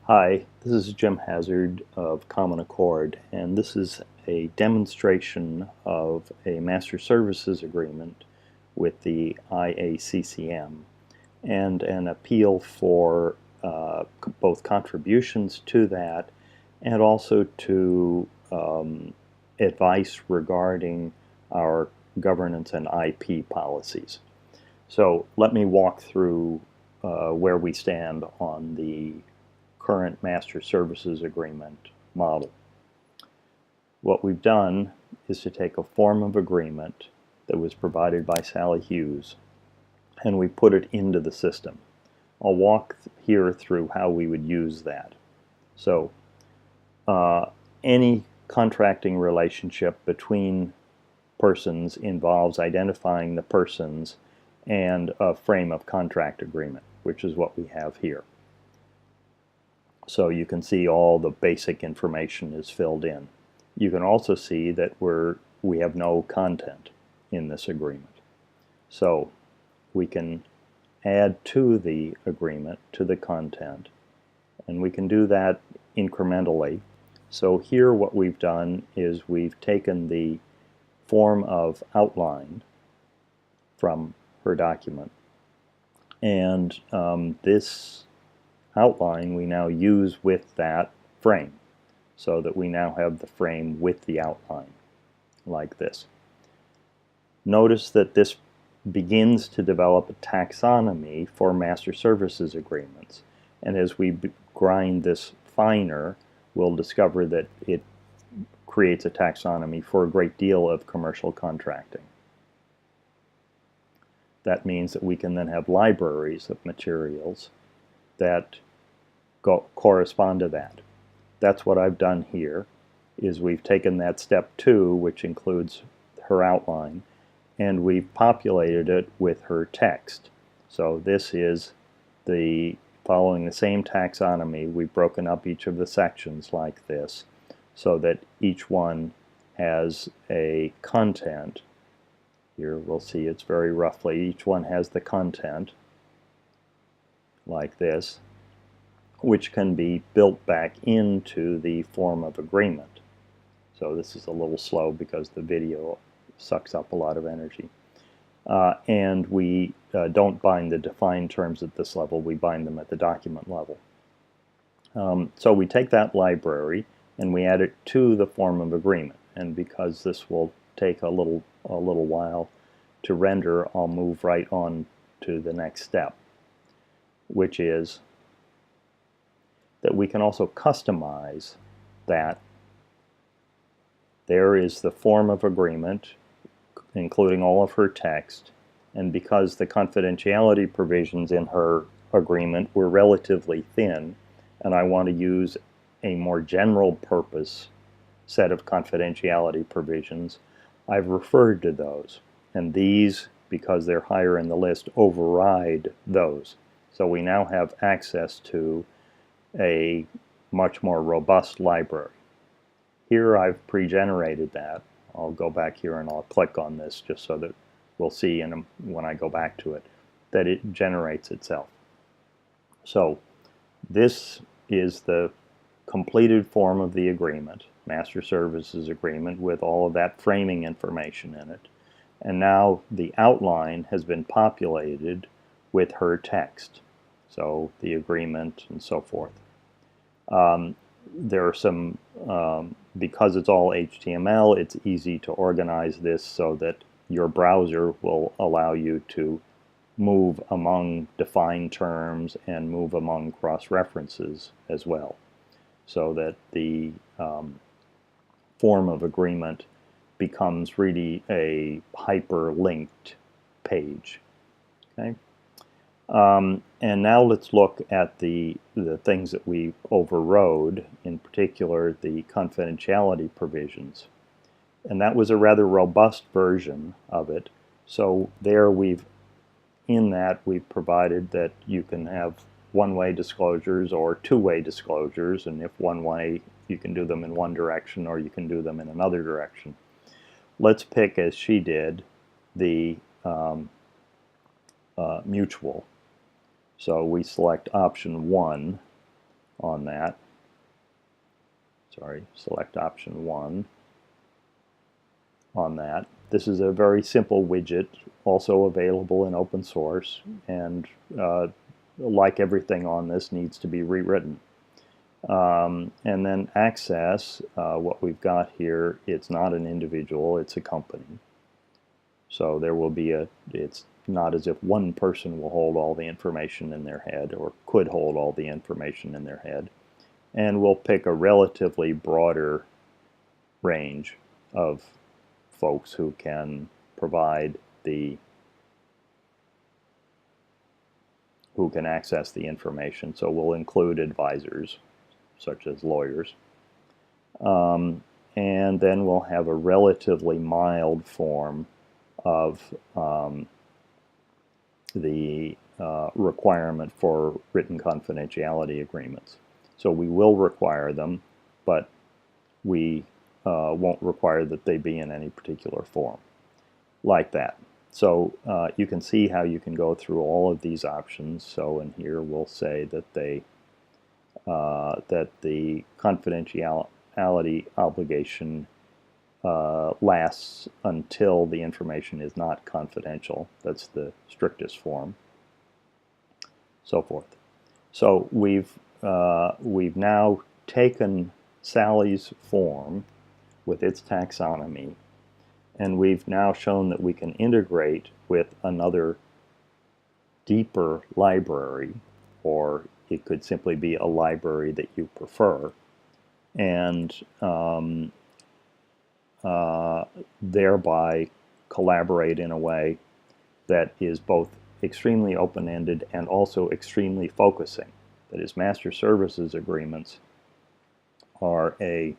Hi, this is Jim Hazard of Common Accord, and this is a demonstration of a Master Services Agreement with the IACCM and an appeal for both contributions to that and also to advice regarding our governance and IP policies. So let me walk through where we stand on the current Master Services Agreement model. What we've done is to take a form of agreement that was provided by Sally Hughes and we put it into the system. I'll walk here through how we would use that. So any contracting relationship between persons involves identifying the persons and a frame of contract agreement, which is what we have here. So you can see all the basic information is filled in. You can also see that we have no content in this agreement. So we can add to the agreement, to the content, and we can do that incrementally. So here what we've done is we've taken the form of outline from her document, and this outline we now use with that frame, so that we now have the frame with the outline like this. Notice that this begins to develop a taxonomy for master services agreements, and as we grind this finer, we'll discover that it creates a taxonomy for a great deal of commercial contracting. That means that we can then have libraries of materials that correspond to that. That's what I've done here, is we've taken that step 2, which includes her outline, and we've populated it with her text. So this is following the same taxonomy. We've broken up each of the sections like this, so that each one has a content. Here we'll see it's very roughly, each one has the content like this, which can be built back into the form of agreement. So this is a little slow because the video sucks up a lot of energy. And we don't bind the defined terms at this level, we bind them at the document level. So we take that library and we add it to the form of agreement, and because this will take a little while to render, I'll move right on to the next step, which is that we can also customize that. There is the form of agreement, including all of her text, and because the confidentiality provisions in her agreement were relatively thin, and I want to use a more general purpose set of confidentiality provisions, I've referred to those, and these, because they're higher in the list, override those. So we now have access to a much more robust library. Here I've pre-generated that. I'll go back here and I'll click on this just so that we'll see when I go back to it that it generates itself. So this is the completed form of the agreement, Master Services Agreement, with all of that framing information in it. And now the outline has been populated with her text, so the agreement and so forth. There are some, because it's all HTML, it's easy to organize this so that your browser will allow you to move among defined terms and move among cross-references as well, so that the form of agreement becomes really a hyperlinked page. Okay? And now let's look at the things that we overrode, in particular the confidentiality provisions. And that was a rather robust version of it. So there we've provided that you can have one-way disclosures or two-way disclosures, and if one-way, you can do them in one direction or you can do them in another direction. Let's pick, as she did, the mutual. So we select option 1, on that. Sorry, select option 1 on that. This is a very simple widget, also available in open source, and like everything on this, needs to be rewritten. And then access, what we've got here, it's not an individual, it's a company. So there will be it's not as if one person will hold all the information in their head, or could hold all the information in their head. And we'll pick a relatively broader range of folks who can provide who can access the information. So we'll include advisors, such as lawyers. And then we'll have a relatively mild form of the requirement for written confidentiality agreements. So we will require them, but we won't require that they be in any particular form, like that. So you can see how you can go through all of these options. So in here we'll say that they that the confidentiality obligation lasts until the information is not confidential. That's the strictest form. So forth. So we've now taken Sally's form with its taxonomy, and we've now shown that we can integrate with another deeper library, or it could simply be a library that you prefer, and thereby collaborate in a way that is both extremely open-ended and also extremely focusing. That is, master services agreements are a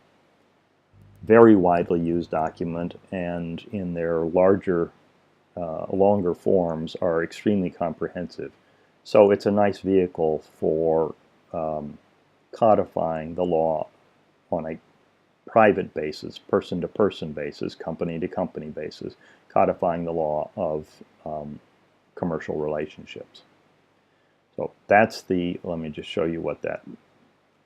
very widely used document, and in their larger, longer forms are extremely comprehensive. So it's a nice vehicle for codifying the law on a private basis, person-to-person basis, company-to-company basis, codifying the law of commercial relationships. So that's let me just show you what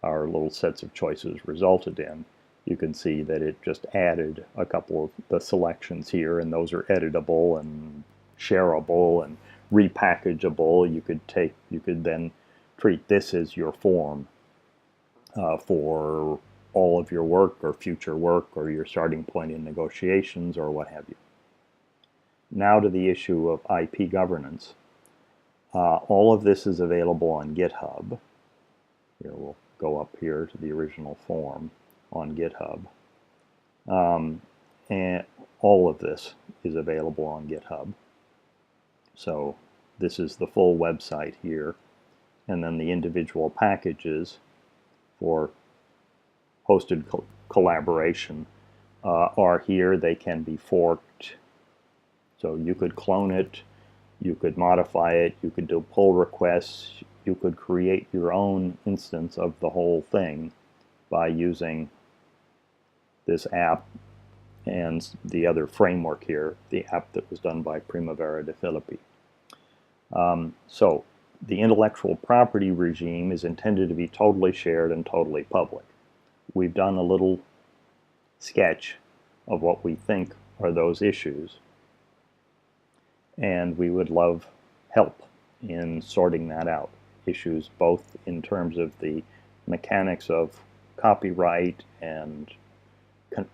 our little sets of choices resulted in. You can see that it just added a couple of the selections here, and those are editable and shareable and repackageable. You could then treat this as your form for all of your work or future work, or your starting point in negotiations, or what have you. Now to the issue of IP governance. All of this is available on GitHub. Here, we'll go up here to the original form on GitHub. And all of this is available on GitHub. So this is the full website here, and then the individual packages for hosted collaboration are here. They can be forked. So you could clone it, you could modify it, you could do pull requests, you could create your own instance of the whole thing by using this app and the other framework here, the app that was done by Primavera de Filippi. So the intellectual property regime is intended to be totally shared and totally public. We've done a little sketch of what we think are those issues, and we would love help in sorting that out. Issues both in terms of the mechanics of copyright and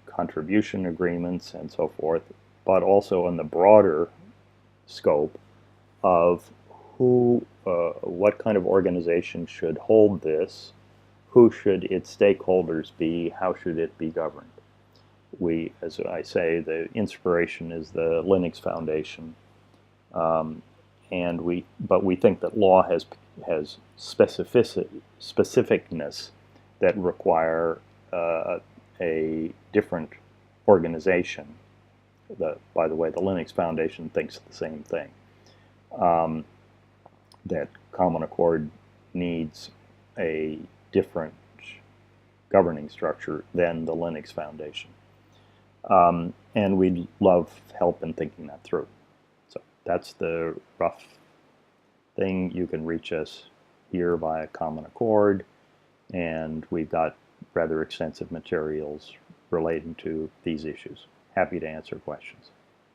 contribution agreements and so forth, but also in the broader scope of what kind of organization should hold this, who should its stakeholders be, how should it be governed. As I say, the inspiration is the Linux Foundation, but we think that law has specificness that require a different organization. By the way, the Linux Foundation thinks the same thing, that Common Accord needs a different governing structure than the Linux Foundation. And we'd love help in thinking that through. So that's the rough thing. You can reach us here via Common Accord. and we've got rather extensive materials relating to these issues. Happy to answer questions.